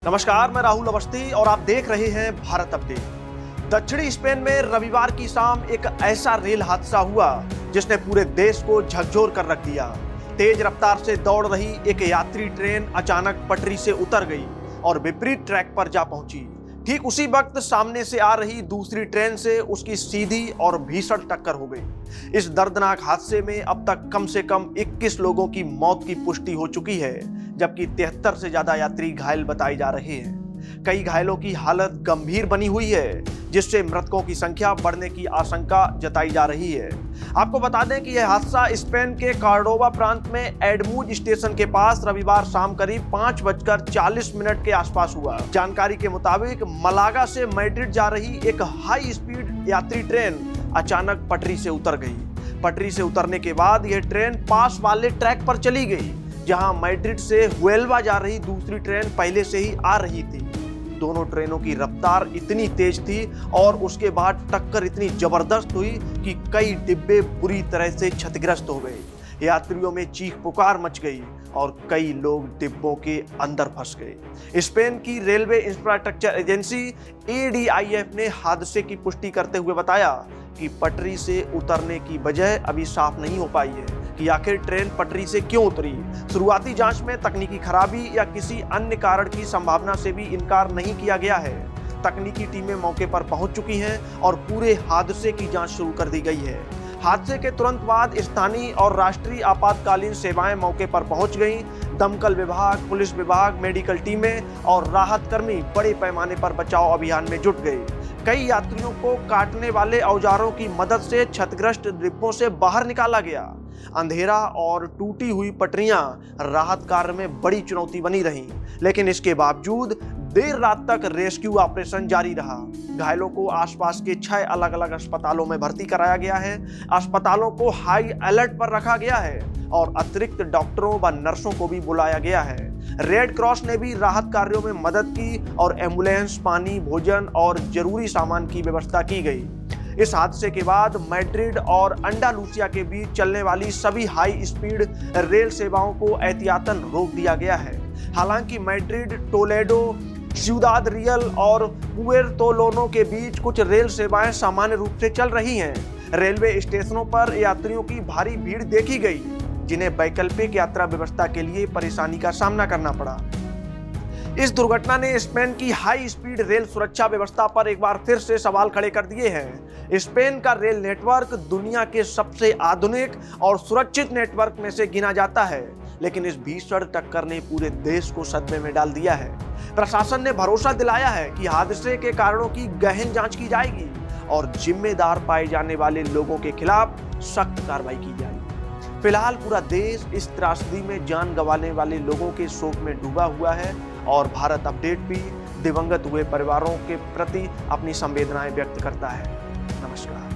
नमस्कार, मैं राहुल अवस्थी और आप देख रहे हैं भारत अपडेट। दक्षिणी स्पेन में रविवार की शाम एक ऐसा रेल हादसा हुआ जिसने पूरे देश को झकझोर कर रख दिया। तेज रफ्तार से दौड़ रही एक यात्री ट्रेन अचानक पटरी से उतर गई और विपरीत ट्रैक पर जा पहुंची। ठीक उसी वक्त सामने से आ रही दूसरी ट्रेन से उसकी सीधी और भीषण टक्कर हो गई। इस दर्दनाक हादसे में अब तक कम से कम 21 लोगों की मौत की पुष्टि हो चुकी है, जबकि 73 से ज्यादा यात्री घायल बताए जा रहे हैं। कई घायलों की हालत गंभीर बनी हुई है, जिससे मृतकों की संख्या बढ़ने की आशंका जताई जा रही है। आपको बता दें कि यह हादसा स्पेन के कार्डोबा प्रांत में एडमूज स्टेशन के पास रविवार शाम करीब 5:40 के आसपास हुआ। जानकारी के मुताबिक मलागा से मैड्रिड जा रही एक हाई स्पीड यात्री ट्रेन अचानक पटरी से उतर गई। पटरी से उतरने के बाद यह ट्रेन पास वाले ट्रैक पर चली गई, जहां मैड्रिड से हुएल्वा जा रही दूसरी ट्रेन पहले से ही आ रही थी। दोनों ट्रेनों की रफ्तार इतनी तेज थी और उसके बाद टक्कर इतनी जबरदस्त हुई कि कई डिब्बे बुरी तरह से क्षतिग्रस्त हो गए। यात्रियों में चीख पुकार मच गई और कई लोग डिब्बों के अंदर फंस गए। स्पेन की रेलवे इंफ्रास्ट्रक्चर एजेंसी ADIF ने हादसे की पुष्टि करते हुए बताया कि पटरी से उतरने की वजह अभी साफ नहीं हो पाई है कि आखिर ट्रेन पटरी से क्यों उतरी। शुरुआती जांच में तकनीकी खराबी या किसी अन्य कारण की संभावना से भी इनकार नहीं किया गया है। तकनीकी टीमें मौके पर पहुंच चुकी हैं और पूरे हादसे की जांच शुरू कर दी गई है। हादसे के तुरंत बाद स्थानीय और राष्ट्रीय आपातकालीन सेवाएं मौके पर पहुंच गईं। दमकल विभाग, पुलिस विभाग, मेडिकल टीमें और राहत कर्मी बड़े पैमाने पर बचाव अभियान में जुट गए। कई यात्रियों को काटने वाले औजारों की मदद से क्षतिग्रस्त डिब्बों से बाहर निकाला गया। अंधेरा और टूटी हुई पटरियां राहत कार्य में बड़ी चुनौती बनी रहीं, लेकिन इसके बावजूद देर रात तक रेस्क्यू ऑपरेशन जारी रहा। घायलों को आसपास के 6 अलग अलग अस्पतालों में भर्ती कराया गया है। अस्पतालों को हाई अलर्ट पर रखा गया है और अतिरिक्त डॉक्टरों व नर्सों को भी बुलाया गया है। रेड क्रॉस ने भी राहत कार्यों में मदद की और एम्बुलेंस, पानी, भोजन और जरूरी सामान की व्यवस्था की गई। इस हादसे के बाद मैड्रिड और अंडालूसिया के बीच चलने वाली सभी हाई स्पीड रेल सेवाओं को एहतियातन रोक दिया गया है। हालांकि मैड्रिड, टोलेडो, सिउदाद रियल और पुएर्तोलोनो के बीच कुछ रेल सेवाएं सामान्य रूप से चल रही हैं। रेलवे स्टेशनों पर यात्रियों की भारी भीड़ देखी गई, जिन्हें वैकल्पिक यात्रा व्यवस्था के लिए परेशानी का सामना करना पड़ा। इस दुर्घटना ने स्पेन की हाई स्पीड रेल सुरक्षा व्यवस्था पर एक बार फिर से सवाल खड़े कर दिए हैं। स्पेन का रेल नेटवर्क दुनिया के सबसे आधुनिक और सुरक्षित नेटवर्क में से गिना जाता है, लेकिन इस भीषण टक्कर ने पूरे देश को सदमे में डाल दिया है। प्रशासन ने भरोसा दिलाया है कि हादसे के कारणों की गहन जांच की जाएगी और जिम्मेदार पाए जाने वाले लोगों के खिलाफ सख्त कार्रवाई की जाएगी। फिलहाल पूरा देश इस त्रासदी में जान गंवाने वाले लोगों के शोक में डूबा हुआ है और भारत अपडेट भी दिवंगत हुए परिवारों के प्रति अपनी संवेदनाएं व्यक्त करता है। नमस्कार।